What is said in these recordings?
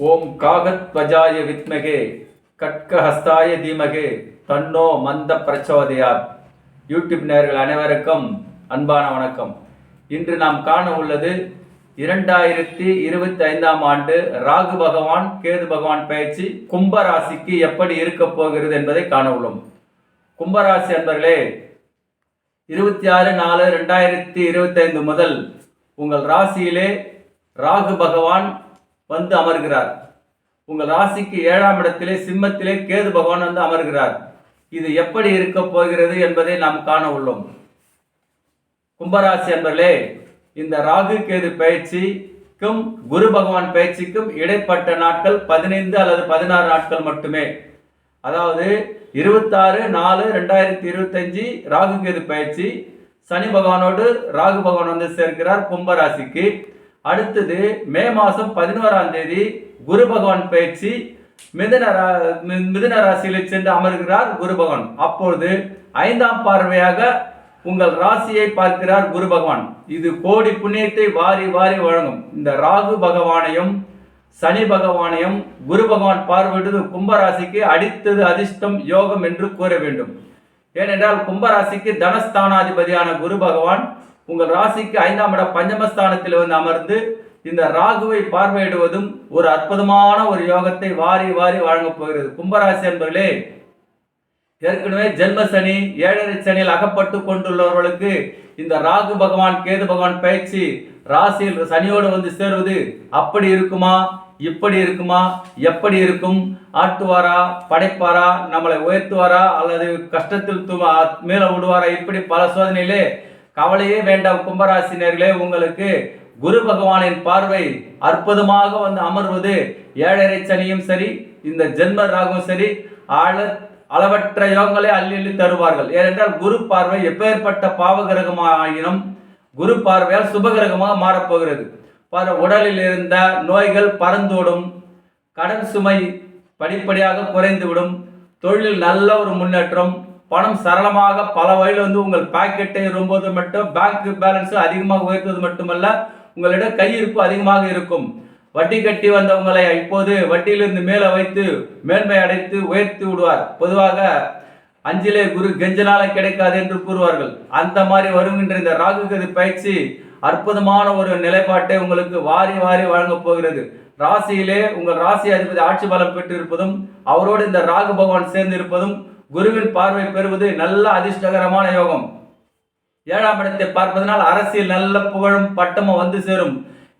ஓம் காகத்வஜாய வித்மகே கட்கஹஸ்தாய தீமகே தன்னோ மந்த பிரச்சோதயாத். யூடியூப் நேயர்கள் அனைவருக்கும் அன்பான வணக்கம். இன்று நாம் காண உள்ளது 2025ஆம் ஆண்டு ராகு பகவான் கேது பகவான் பயிற்சி கும்பராசிக்கு எப்படி இருக்க போகிறது என்பதை காண உள்ளோம். கும்பராசி அன்பர்களே, 26/4/2025 முதல் உங்கள் ராசியிலே ராகு பகவான் வந்து அமர்கிறார். உங்கள் ராசிக்கு 7ஆம் இடத்திலே சிம்மத்திலே கேது பகவான் வந்து அமர்கிறார். இது எப்படி இருக்க போகிறது என்பதை நாம் காண உள்ளோம். கும்பராசி அன்பர்களே, இந்த ராகு கேது பயிற்சிக்கும் குரு பகவான் பயிற்சிக்கும் இடைப்பட்ட நாட்கள் 15 அல்லது 16 நாட்கள் மட்டுமே. அதாவது 26/4/2025 ராகு கேது பயிற்சி. சனி பகவானோடு ராகு பகவான் வந்து சேர்க்கிறார் கும்பராசிக்கு. அடுத்தது மே மாதம் 11ஆம் தேதி குரு பகவான் பயிற்சி மிதுன ராசியில சென்று அமர்கிறார் குரு பகவான். அப்பொழுது 5ஆம் பார்வையாக உங்கள் ராசியை பார்க்கிறார் குரு பகவான். இது கோடி புண்ணியத்தை வாரி வாரி வழங்கும். இந்த ராகு பகவானையும் சனி பகவானையும் குரு பகவான் பார்வையிடுவது கும்பராசிக்கு அடித்தது அதிர்ஷ்டம் யோகம் என்று கூற வேண்டும். ஏனென்றால் கும்பராசிக்கு தனஸ்தானாதிபதியான குரு பகவான் உங்கள் ராசிக்கு 5ஆம் இட பஞ்சமஸ்தானத்தில் வந்து அமர்ந்து இந்த ராகுவை பார்வையிடுவதும் ஒரு அற்புதமான ஒரு யோகத்தை வாரி வாரி வழங்கப் போகிறது. கும்பராசி என்பர்களே, ஏற்கனவே ஜென்ம சனி 7.5 சனியில் அகப்பட்டு கொண்டுள்ளவர்களுக்கு இந்த ராகு பகவான் கேது பகவான் பயிற்சி ராசியில் சனியோடு வந்து சேருவது அப்படி இருக்குமா, இப்படி இருக்குமா, எப்படி இருக்கும், ஆட்டுவாரா, படைப்பாரா, நம்மளை உயர்த்துவாரா, அல்லது கஷ்டத்தில் மேல விடுவாரா, இப்படி பல சோதனையிலே கவலையே வேண்டாம் கும்பராசினர்களே. உங்களுக்கு குரு பகவானின் பார்வை அற்புதமாக வந்து அமர்வது 7.5 சனியும் சரி, இந்த ஜென்ம ராகும் சரி, அளவற்ற யோகங்களை அள்ளி தருவார்கள். ஏனென்றால் குரு பார்வை எப்பேற்பட்ட பாவகிரகமாகினும் குரு பார்வையால் சுபகிரகமாக மாறப்போகிறது. உடலில் இருந்த நோய்கள் பறந்தோடும், கடன் சுமை படிப்படியாக குறைந்துவிடும், தொழிலில் நல்ல ஒரு முன்னேற்றம், பணம் சரளமாக பல வழியில் வந்து உங்கள் பாக்கெட்டை ரொம்பது மட்டும் பேங்க் பேலன்ஸ் அதிகமாக உயர்த்துவது மட்டுமல்ல, உங்களிடம் கையிருப்பு அதிகமாக இருக்கும். வட்டி கட்டி வந்தவங்களை இப்போது வட்டியிலிருந்து மேலே வைத்து மேன்மை அடைத்து உயர்த்தி விடுவார். பொதுவாக 5லே குரு கெஞ்சனால கிடைக்காது என்று கூறுவார்கள். அந்த மாதிரி வருகின்ற இந்த ராகு கேது பயிற்சி அற்புதமான ஒரு நிலைப்பாட்டை உங்களுக்கு வாரி வாரி வழங்கப் போகிறது. ராசியிலே உங்கள் ராசி அதிபதி ஆட்சி பலம் பெற்றிருப்பதும் அவரோடு இந்த ராகு பகவான் சேர்ந்து இருப்பதும் குருவின் பார்வை பெறுவது நல்ல அதிர்ஷ்டகரமான யோகம். 7ஆம் இடத்தை பார்ப்பதனால் அரசியல் நல்ல புகழும் பட்டமும் வந்து சேரும்.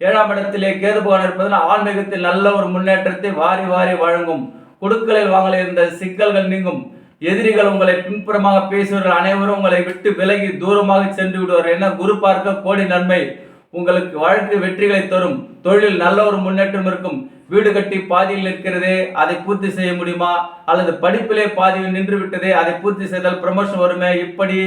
7ஆம் இடத்திலே கேது பகவான் இருப்பதனால் ஆன்மீகத்தில் நல்ல ஒரு முன்னேற்றத்தை வாரி வாரி வழங்கும். குடுக்கலில் வாங்கல இருந்த சிக்கல்கள் நீங்கும். எதிரிகள் உங்களை பின்புறமாக பேசுவர்கள் அனைவரும் உங்களை விட்டு விலகி தூரமாக சென்று விடுவார். என குரு பார்க்க கோடி நன்மை. உங்களுக்கு வழக்கு வெற்றிகளை தரும். தொழிலில் நல்ல ஒரு முன்னேற்றம் இருக்கும். வீடு கட்டி பாதியில் நிற்கிறதே, அதை பூர்த்தி செய்ய முடியுமா, அல்லது படிப்பிலே பாதியில் நின்று விட்டதே, அதை பூர்த்தி செய்தால் ப்ரமோஷன் வருமே, இப்படி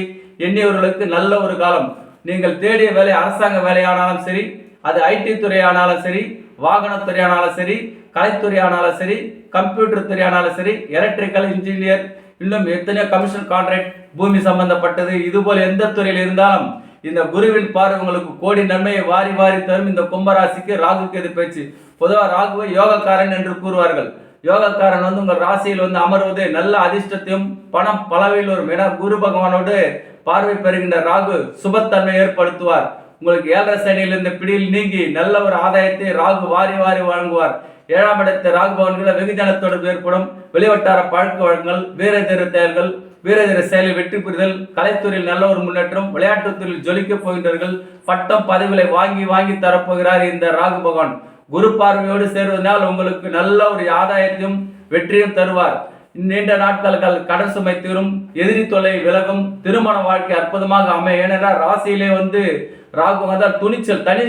எண்ணியவர்களுக்கு நல்ல ஒரு காலம். நீங்கள் தேடிய வேலை அரசாங்க வேலையானாலும் சரி, அது ஐடி துறையானாலும் சரி, வாகனத்துறையானாலும் சரி, கலைத்துறையானாலும் சரி, கம்ப்யூட்டர் துறையானாலும் சரி, எலக்ட்ரிக்கல் இன்ஜினியர், இன்னும் எத்தனையோ கமிஷன் கான்ட்ராக்ட், பூமி சம்பந்தப்பட்டது, இதுபோல் எந்த துறையில் இருந்தாலும் இந்த குருவின் பார்வை உங்களுக்கு கோடி நன்மையை வாரி வாரி தரும். இந்த கும்பராசிக்கு ராகு கேது பயிற்சி. பொதுவாக ராகுவை யோகக்காரன் என்று கூறுவார்கள். யோகக்காரன் வந்து உங்கள் ராசியில் வந்து அமர்வது நல்ல அதிர்ஷ்டத்தையும் பணம் பலவையில் வரும். என குரு பகவானோடு பார்வை பெறுகின்ற ராகு சுபத்தன்மை ஏற்படுத்துவார். உங்களுக்கு 7.5 சனியிலிருந்து பிடியில் நீங்கி நல்ல ஒரு ஆதாயத்தை ராகு வாரி வாரி வழங்குவார். 7ஆம் இடத்தை ராகு பகவான்களை வெகுஜன தொடர்பு ஏற்படும். வெளிவட்டார பழக்க வழக்கங்கள், வீரதீர செயல்கள், வீரதீர செயலில் வெற்றி புரிதல், கலைத்துறையில் நல்ல ஒரு முன்னேற்றம், விளையாட்டுத்துறையில் ஜொலிக்கப் போகின்றார்கள். பட்டம் பதவிகளை வாங்கி வாங்கி தரப்போகிறார் இந்த ராகு பகவான். குரு பார்வையோடு சேருவதனால் உங்களுக்கு நல்ல ஒரு ஆதாயத்தையும் வெற்றியும் தருவார். நீண்ட நாட்கள் கடன் சுமை தீரும், எதிரி தொல்லை விலகும், திருமண வாழ்க்கை அற்புதமாக அமையும். ஏனென்றால் ராசியிலே வந்து ராகு வந்தால் துணிச்சல், தனி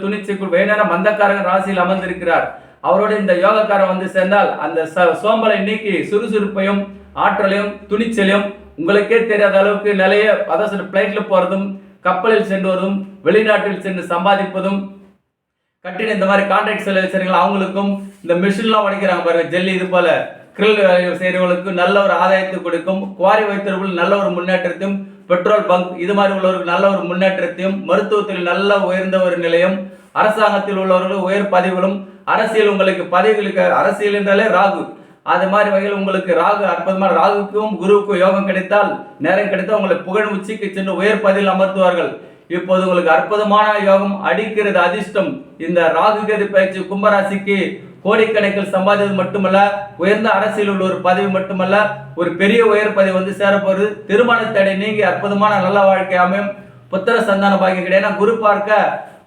துணிச்சல். ஏனென்றால் மந்தக்காரன் ராசியில் அமர்ந்திருக்கிறார். அவரோடு இந்த யோகக்காரன் வந்து சேர்ந்தால் அந்த சோம்பலை நீக்கி சுறுசுறுப்பையும் ஆற்றலையும் துணிச்சலையும் உங்களுக்கே தெரியாத அளவுக்கு நிலைய, அதாவது பிளைட்ல போறதும், கப்பலில் சென்று வருவதும், வெளிநாட்டில் சென்று சம்பாதிப்பதும், கட்டிட இந்த மாதிரி கான்ட்ராக்ட் செய்யறீங்களா அவங்களுக்கும், இந்த மிஷின்லாம் உடைக்கிறாங்க பாருங்க, ஜெல்லி இது போல கிரில் செய்கிறவர்களுக்கு நல்ல ஒரு ஆதாயத்தை கொடுக்கும். குவாரி வைத்தவர்கள் நல்ல ஒரு முன்னேற்றத்தையும், பெட்ரோல் பங்க் இது மாதிரி உள்ளவர்களுக்கு நல்ல ஒரு முன்னேற்றத்தையும், மருத்துவத்தில் நல்ல உயர்ந்த ஒரு நிலையம், அரசாங்கத்தில் உள்ளவர்கள் உயர் பதவிகளும், அரசியல் உங்களுக்கு பதவிகளுக்கு, அரசியல் என்றாலே ராகு, அது மாதிரி வகையில் உங்களுக்கு ராகு அற்புதமான, ராகுக்கும் குருவுக்கும் யோகம் கிடைத்தால், நேரம் கிடைத்தால் உங்களை புகழ் உச்சிக்கு சென்று உயர் பதவியில் அமர்த்துவார்கள். இப்போது உங்களுக்கு அற்புதமான யோகம் அடிக்கிறது, அதிர்ஷ்டம். இந்த ராகு கேது பயிற்சி கும்பராசிக்கு கோடிக்கணக்கில் சம்பாதித்தது மட்டுமல்ல, உயர்ந்த அரசியல் உள்ள ஒரு பதவி மட்டுமல்ல, ஒரு பெரிய உயர் பதவி வந்து சேரப்போகுது. திருமண தடை நீங்கி அற்புதமான நல்ல வாழ்க்கை அமையும். புத்திர சந்தான பாக்கியம் கிடையாது. குரு பார்க்க,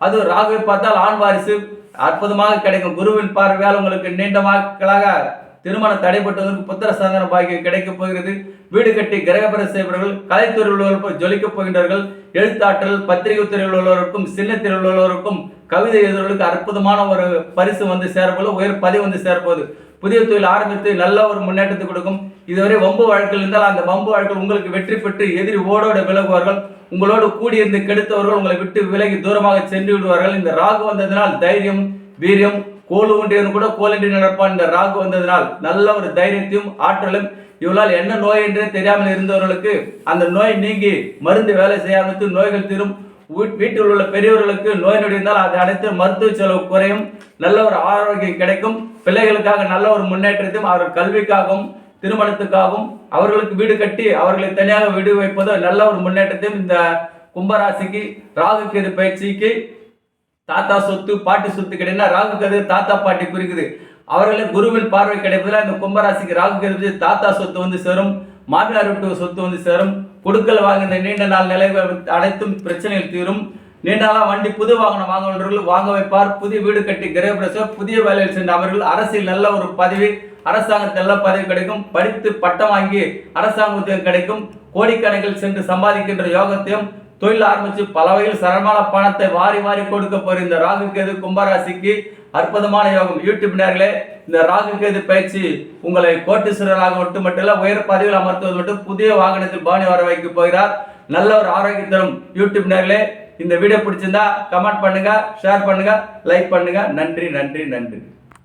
அது ராகுவை பார்த்தால் ஆண் வாரிசு அற்புதமாக கிடைக்கும். குருவின் பார்வையால் உங்களுக்கு நீண்ட நாட்களாக திருமணம் தடைப்பட்டவர்களுக்கு புத்திர சந்தான பாக்கியம் கிடைக்கப் போகிறது. வீடு கட்டி கிரகப்பிரவேசம் செய்பவர்கள், கலைத்துறையில் உள்ளவர்கள் ஜொலிக்கப் போகின்றார்கள். எழுத்தாற்றல், பத்திரிகை துறையில் உள்ளவருக்கும், சின்னத்திரையில் உள்ளவருக்கும், கவிதை எழுதுவர்களுக்கு அற்புதமான ஒரு பரிசு வந்து சேரப்போது, உயர் பதவி வந்து சேரப்போகுது. புதிய தொழில் ஆரம்பித்து நல்ல ஒரு முன்னேற்றத்தை கொடுக்கும். இதுவரை வம்பு வழக்கில் இருந்தால் அந்த வம்பு வழக்கில் உங்களுக்கு வெற்றி பெற்று எதிரி ஓடோட விலகுவார்கள். உங்களோடு கூடியிருந்து கெடுத்தவர்கள் உங்களை விட்டு விலகி தூரமாக சென்று விடுவார்கள். இந்த ராகு வந்ததினால் தைரியம், வீரியம், கோல் ஒன்றியன் கூட கோலின்றி நடப்பான். இந்த ராகு வந்ததினால் நல்ல ஒரு தைரியத்தையும் ஆற்றலும், இவளால் என்ன நோய் என்றே தெரியாமல் இருந்தவர்களுக்கு அந்த நோய் நீங்கி மருந்து வேலை செய்ய ஆரம்பித்து நோய்கள் தீரும். வீட்டில் உள்ள பெரியவர்களுக்கு நோய் நொடி இருந்தால் அதை அடைத்து மருத்துவ செலவு குறையும். நல்ல ஒரு ஆரோக்கியம் கிடைக்கும். பிள்ளைகளுக்காக நல்ல ஒரு முன்னேற்றத்தையும், அவர்கள் கல்விக்காகவும் திருமணத்துக்காகவும் அவர்களுக்கு வீடு கட்டி அவர்களை தனியாக வீடு வைப்பதோ நல்ல ஒரு முன்னேற்றத்தையும் இந்த கும்பராசிக்கு ராகு கேது பயிற்சிக்கு தாத்தா சொத்து பாட்டி சொத்து கிடையாது. ராகு கேது தாத்தா பாட்டி குறிக்குது. அவர்களுக்கு குருவின் பார்வை கிடைப்பதில் இந்த கும்பராசிக்கு ராகு கேது தாத்தா சொத்து வந்து சேரும். மாமியார் வீட்டு சொத்து வந்து சேரும். கொடுக்கல் வாங்கின நீண்ட நாள் நிலை அனைத்தும் பிரச்சனைகள் தீரும். நீண்ட நாளாக வண்டி புது வாகனம் வாங்குவவர்கள் வாங்க வைப்பார். புதிய வீடு கட்டி கிரகப்பிரவேசம், புதிய வேலையில் சென்ற அவர்கள் அரசியல் நல்ல ஒரு பதவி, அரசாங்கத்தில் நல்ல பதவி கிடைக்கும். படித்து பட்டம் வாங்கி அரசாங்க உத்தியோகம் கிடைக்கும். கோடிக்கணக்கில் சென்று சம்பாதிக்கின்ற யோகத்தையும், தொழில் ஆரம்பித்து பல வகையில் சரமான பணத்தை வாரி வாரி கொடுக்க போகிற இந்த ராகு கேது கும்பராசிக்கு அற்புதமான யோகம். யூடியூப் நேயர்களே, இந்த ராகு கேது பயிற்சி உங்களை கோட்டீஸ்வரராக மட்டுமல்ல, உயர் பதவியில் அமர்த்துவது மட்டும், புதிய வாகனத்தில் பவனி வர வைக்க போகிறார். நல்ல ஒரு ஆரோக்கியம் தரும். யூடியூப் நேயர்களே, இந்த வீடியோ பிடிச்சிருந்தா கமெண்ட் பண்ணுங்க, ஷேர் பண்ணுங்க, லைக் பண்ணுங்க. நன்றி நன்றி நன்றி.